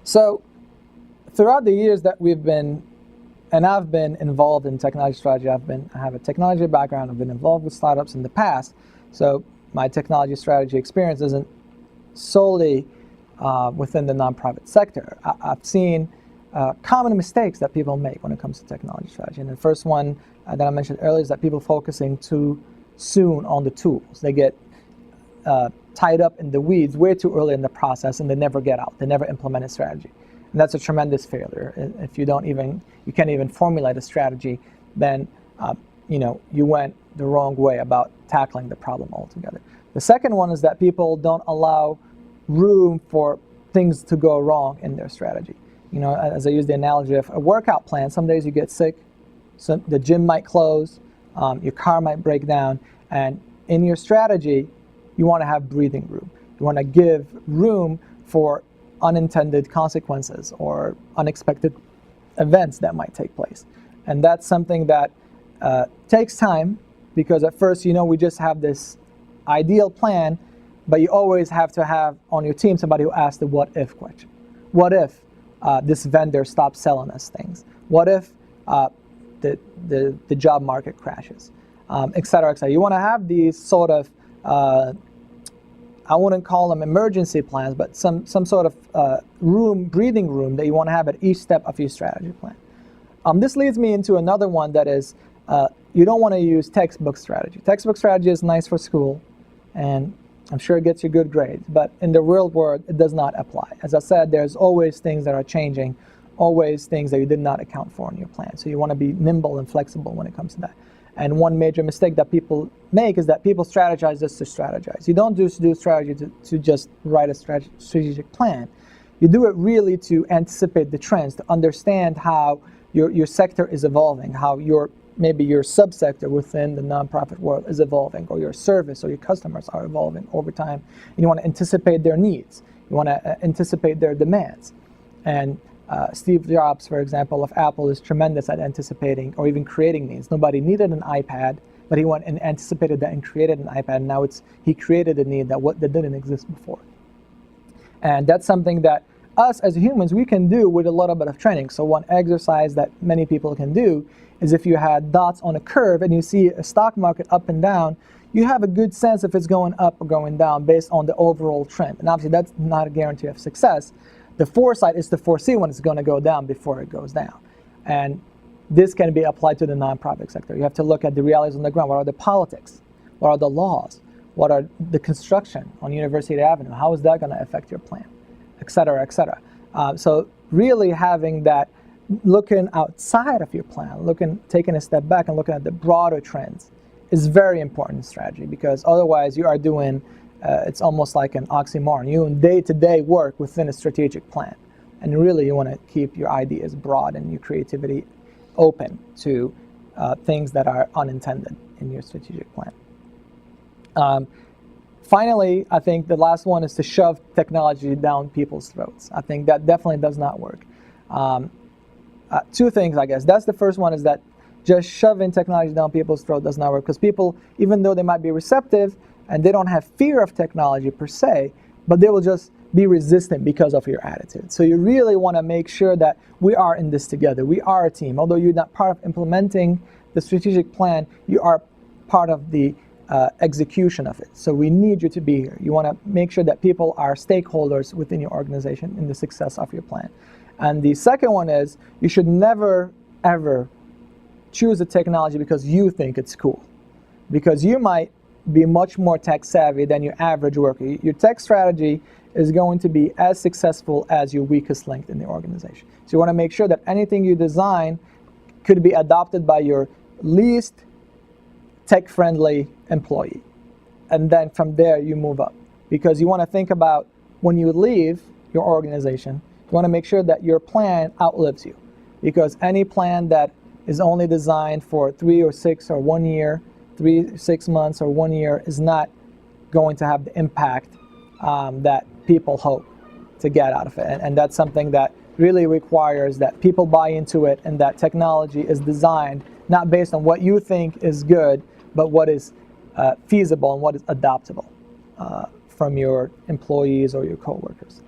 So throughout the years that I've been involved in technology strategy, I have a technology background, I've been involved with startups in the past, so my technology strategy experience isn't solely within the nonprofit sector. I've seen common mistakes that people make when it comes to technology strategy. And the first one that I mentioned earlier is that people focusing too soon on the tools. They get tied up in the weeds way too early in the process, and they never get out. They never implement a strategy. And that's a tremendous failure. If you can't even formulate a strategy, then you went the wrong way about tackling the problem altogether. The second one is that people don't allow room for things to go wrong in their strategy. As I use the analogy of a workout plan, some days you get sick, so the gym might close, your car might break down, and in your strategy, you want to have breathing room. You want to give room for unintended consequences or unexpected events that might take place. And that's something that takes time, because at first, we just have this ideal plan, but you always have to have on your team somebody who asks the what if question. What if this vendor stops selling us things? What if the job market crashes? Et cetera, et cetera. You want to have these sort of I wouldn't call them emergency plans, but some sort of breathing room that you want to have at each step of your strategy plan. This leads me into another one, that is, you don't want to use textbook strategy. Textbook strategy is nice for school, and I'm sure it gets you good grades, but in the real world, it does not apply. As I said, there's always things that are changing, always things that you did not account for in your plan. So you want to be nimble and flexible when it comes to that. And one major mistake that people make is that people strategize just to strategize. You don't just do strategy to just write a strategic plan. You do it really to anticipate the trends, to understand how your sector is evolving, how maybe your subsector within the nonprofit world is evolving, or your service or your customers are evolving over time. And you want to anticipate their needs. You want to anticipate their demands. And Steve Jobs, for example, of Apple, is tremendous at anticipating or even creating needs. Nobody needed an iPad, but he went and anticipated that and created an iPad. And now he created a need that didn't exist before. And that's something that us as humans, we can do with a little bit of training. So one exercise that many people can do is, if you had dots on a curve and you see a stock market up and down, you have a good sense if it's going up or going down based on the overall trend. And obviously that's not a guarantee of success. The foresight is to foresee when it's going to go down before it goes down. And this can be applied to the nonprofit sector. You have to look at the realities on the ground. What are the politics? What are the laws? What are the construction on University Avenue? How is that going to affect your plan? Et cetera, et cetera. So really having that, looking outside of your plan, taking a step back and looking at the broader trends is very important in strategy, because otherwise you are doing it's almost like an oxymoron. You in day-to-day work within a strategic plan. And really you want to keep your ideas broad and your creativity open to things that are unintended in your strategic plan. Finally, I think the last one is to shove technology down people's throats. I think that definitely does not work. Two things, I guess. That's the first one, is that just shoving technology down people's throat does not work, because people, even though they might be receptive, and they don't have fear of technology per se, but they will just be resistant because of your attitude. So you really want to make sure that we are in this together. We are a team. Although you're not part of implementing the strategic plan, you are part of the execution of it. So we need you to be here. You want to make sure that people are stakeholders within your organization in the success of your plan. And the second one is, you should never, ever choose a technology because you think it's cool. Because you might be much more tech savvy than your average worker. Your tech strategy is going to be as successful as your weakest link in the organization. So you want to make sure that anything you design could be adopted by your least tech-friendly employee. And then from there you move up. Because you want to think about, when you leave your organization, you want to make sure that your plan outlives you. Because any plan that is only designed for 3 or 6 or 1 year, 3, 6 months or 1 year, is not going to have the impact that people hope to get out of it. And that's something that really requires that people buy into it, and that technology is designed not based on what you think is good, but what is feasible and what is adoptable from your employees or your coworkers.